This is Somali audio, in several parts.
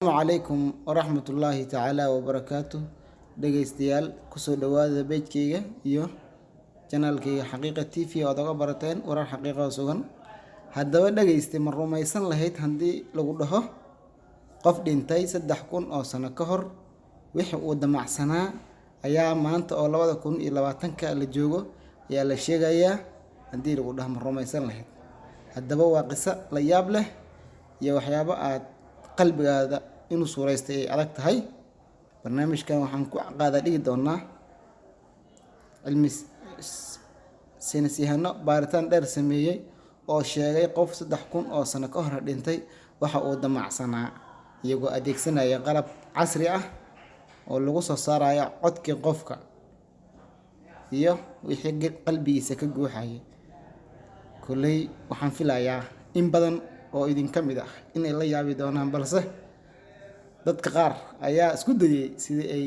السلام عليكم ورحمة الله تعالى وبركاته. dhegeystayaal kusoo dhawaada page-kayga iyo channel-kayga xaqiiqa TV oo aad uga barateen warar xaqiiqo oo sugan. Haddaba dhegeyste ma rumaysan lahayd haddii lagu dhaho qof dhintay 3000 oo sano ka hor wixii uu damacsanaa ayaa maanta oo 2020 la joogo ayaa la sheegayaa haddii lagu dhaho ma rumaysan lahayd. Haddaba waa qiso la yaab leh iyo waxyaabo aad qalbigaada inuu suureystay ay adag tahay. barnaamijkan waxaan ku qaada dhigi doonaa cilmi saynis yahano baaritaan dheer sameeyay oo sheegay qof 3000 oo sano ka hor dhintay waxa uu damacsanaa iyagoo adeegsanaya qalab casri ah oo lagu soo saarayo codkii qofka iyo wixii qalbigiisa ka guuxayay. kulay waxaan filayaa in badan oo idin ka mid ah inay la yaabi doonaan, balse dadka qaar ayaa isku dayay sidii ay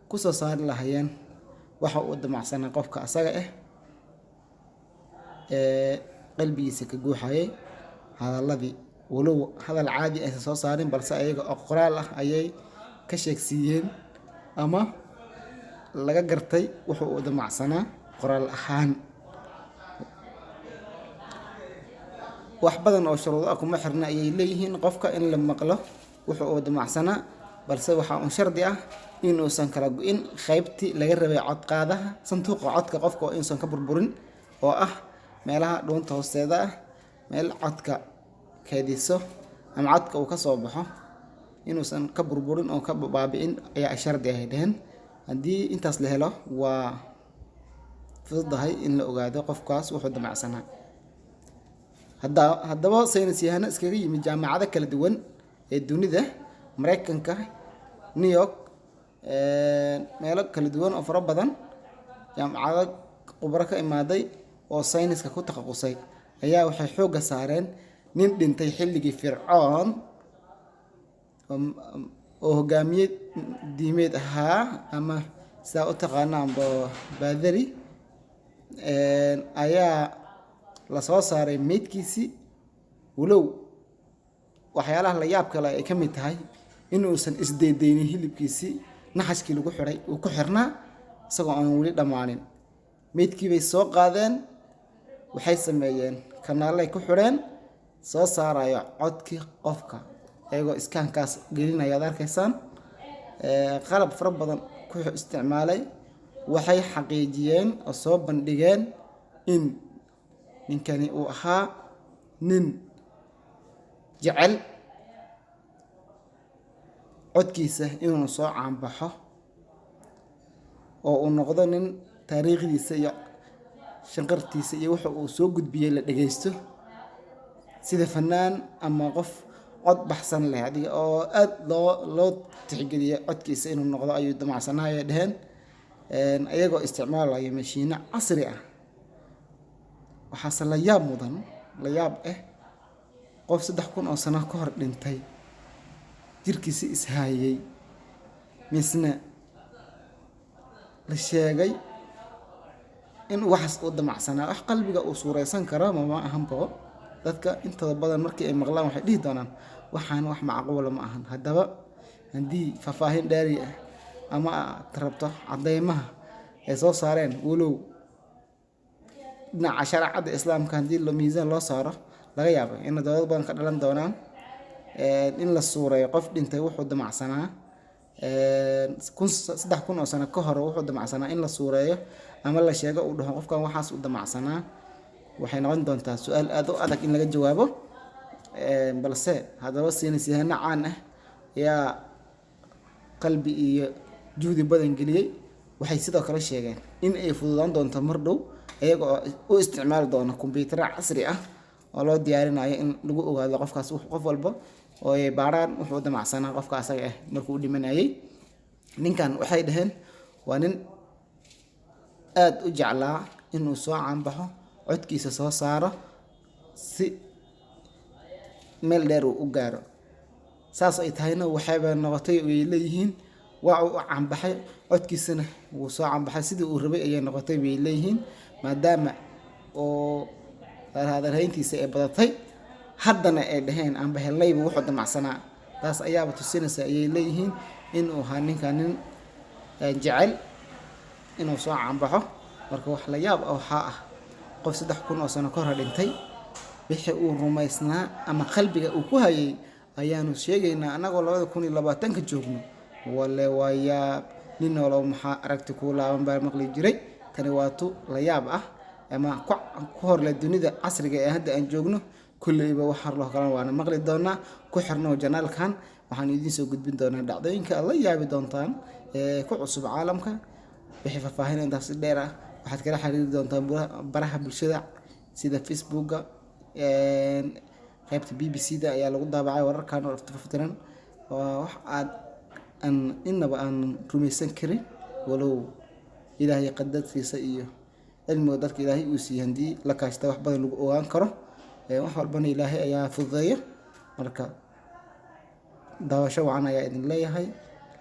ku soo saari lahaayeen waxa uu damacsanaa qofka asaga qalbigiisa ka guuxayay hadalladii walow hadal caadi ah soo saarin, balse ayaga oo qoraal ah ayay ka sheegsiiyeen ama laga gartay waxa uu damacsanaa qoraal ahaan. wax badan oo shuruudo ah kuma xirna ayay leeyihiin qofka in la maqlo wuxuu uu damacsanaa, balse waxa uu shardi ah inuusan kala go'in qaybtii laga rabay cod qaadaha sanduuqa codka qofka oo insan ka burburin oo ah meelaha dhuunta hoosteeda ah meel codka keediso ama codka uu ka soo baxo inuusan ka burburin oo ka baabi'in ayaa shardi ah. haddii intaas la helo waa fududahay in la ogaado qofkaas wuxuu damacsanaa. haddaba saynis yahano iskaga yimid jaamacado kala duwan ee dunida, Mareykanka, New York, meelo kala duwan oo fara badan, jaamacado khubaro ka imaaday oo sayniska ku takhasusay ayaa waxay xoogga saareen nin dhintay xilligii Fircoon oo hogaamiye diimeed ahaa ama sidaa u taqaanaan baadari ayaa la soo saaray meydkiisii. walow waxyaalaha la yaab kale ay ka mid tahay inuusan isdeedeynin hilibkiisii naxashkii lagu xiray uu ku xirnaa isagoo aan weli dhammaanin. meydkii bay soo qaadeen, waxay sameeyeen kanaalay ku xireen soo saarayo codkii qofka iyagoo iskaankaas gelinaya. aad arkaysaan qalab fara badan ku isticmaalay waxay xaqiijiyeen oo soo bandhigeen in ninkani uu ahaa nin jecel codkiisa inuu soo caanbaxo oo uu noqdo nin taariikhdiisa iyo shanqartiisa iyo waxa uu soo gudbiyay la dhageysto sida fanaan ama qof cod baxsan leh adiga oo aad loo tixgeliyo codkiisa inuu noqdo ayuu damacsanaayo dheheen ayagoo isticmaalaya mashiino casri ah. waxaase la yaab mudan la yaab qof 3000 oo sano ka hor dhintay jirkiisa ishayay misna la sheegay in waxaas uu damacsanaa. wax qalbiga uu suureysan karo ma ahanbo. dadka intooda badan markii ay maqlaan waxay dhihi doonaan waxaan wax macquul ma ahan. haddaba haddii faahfaahin dheeri ah ama aad rabto cadeymaha ay soo saareen walow dhinaca sharciyada islaamka haddii miisaan loo saaro laga yaabo in dad badan ka dhalan doonaan in la suureeyo qof dhintay wuxuu damacsanaa 3000 oo sano ka hor wuxuu damacsanaa in la suureeyo ama la sheego uu dhaho qofkan waxaas uu damacsanaa. waxay noqon doontaa su'aal aad u adag in laga jawaabo, balse haddaba saynis yahano caan ah ayaa qalbi iyo juhdi badan geliyay. waxay sidoo kale sheegeen in ay fududaan doonto mar dhow iyaga oo u isticmaali doona kombiyuutar casri ah oo loo diyaarinayo in lagu ogaado qofkaas qof walba oo ay baaraan wuxuu damacsanaa qofka asaga markuu u dhimanayay. ninkan waxay dhaheen waa nin aad u jeclaa inuu soo caanbaxo codkiisa soo saaro si meel dheer uu u gaaro. saas ay tahayna waxayba noqotay way leeyihiin waa uu caanbaxay codkiisana wuu soo caanbaxay sidii uu rabay ayay noqotay way leeyihiin, maadaama oo hadalhayntiisa ay badatay haddana ay dhaheen aan bahelnayba wuxuu damacsanaa taas ayaaba tusinaysa ayay leeyihiin in uu ahaa ninkan nin jecel inuu soo caanbaxo. marka wax la yaab ah waxaa ah qof 3,000 oo sano ka hor dhintay wixii uu rumaysnaa ama qalbiga uu ku hayay ayaanu sheegaynaa anagoo 2020 joogno. wale waa yaab nin nolow maxaa aragti ku laaban baa maqli jiray. tani waa tu la yaab ah ama ku hor la dunida casriga ee hadda aan joogno. kulleyba wax har loo kalan waana maqli doonaa. ku xirnoo janaalkan waxaan idiin soo gudbin doonaa dhacdooyinka la yaabi doontaan ee ku cusub caalamka. wixii faahfaahin intaas dheer ah waxaad kala xiriiri doontaan baraha bulshada sida Facebooka, qaybta BBC-da ayaa lagu daabacay wararkan oo faftiran wax aad inaba aan rumaysan karin walow ilaahay qadartiisa iyo cilmiga dadka ilaahay uu siiyay hadii la kaashto wax badan lagu ogaan karo. wax walbana ilaahay ayaa fududeeya. marka daawasho wacan ayaa idin leeyahay.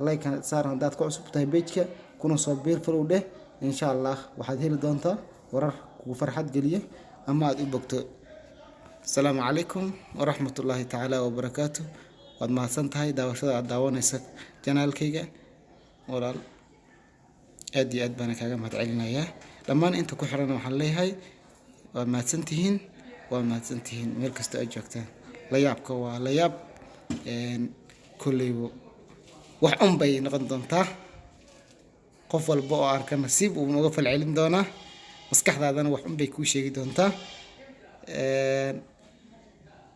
like-kan saar haddaad ku cusub tahay page-ka kuna soo biir follow dheh. insha Allah waxaad heli doontaa warar kugu farxad geliya ama aad u bogto. السلام عليكم ورحمة الله تعالى وبركاته. واد ما سنتهاي داوشة داوانيسك جنال كيجا ولا أدي أدبنا كذا ما تعلنا إياه لما أنت كحرنا محلي هاي وما تنتهين مركز تأجرتين لا يابك ولا ياب كل وحأم بين غضنته قفل بقى كان نصيب ونوقف العلم دونا مسكح هذا أنا وحأم بيكون شيء دونته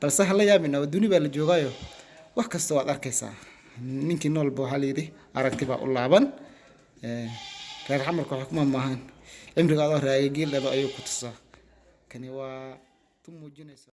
balse hala yaabina adduuni baa la joogaayo wax kasta waad arkaysaa. ninkii nool baa hal yiri aragti baa u laaban reer xamarka xukuma maahan cimriga aad raagay geel ayuu ku tusaa. kani waa tu muujinaysa